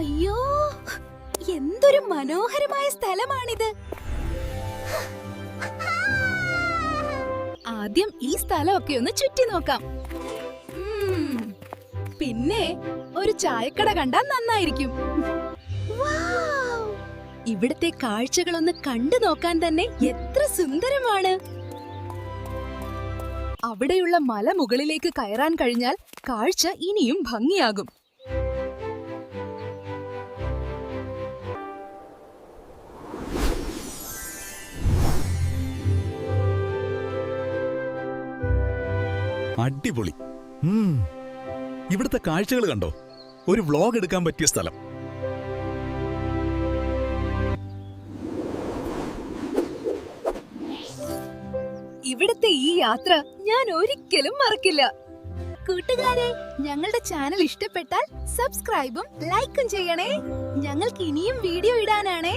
അയ്യോ, എന്തൊരു മനോഹരമായ സ്ഥലമാണിത്. ആദ്യം ഈ സ്ഥലമൊക്കെ ഒന്ന് ചുറ്റി നോക്കാം. പിന്നെ ഒരു ചായക്കട കണ്ടാൽ നന്നായിരിക്കും. വൗ! ഇവിടുത്തെ കാഴ്ചകളൊന്ന് കണ്ടു നോക്കാൻ തന്നെ എത്ര സുന്ദരമാണ്. അവിടെയുള്ള മല മുകളിലേക്ക് കയറാൻ കഴിഞ്ഞാൽ കാഴ്ച ഇനിയും ഭംഗിയാകും. അടിപൊളി. ഇവിടുത്തെ കാഴ്ചകൾ കണ്ടോ? ഒരു വ്ലോഗ് എടുക്കാൻ പറ്റിയ സ്ഥലം. ഇവിടുത്തെ ഈ യാത്ര ഞാൻ ഒരിക്കലും മറക്കില്ല. കൂട്ടുകാരെ, ഞങ്ങളുടെ ചാനൽ ഇഷ്ടപ്പെട്ടാൽ സബ്സ്ക്രൈബും ലൈക്കും ചെയ്യണേ. ഞങ്ങൾക്ക് ഇനിയും വീഡിയോ ഇടാനാണേ.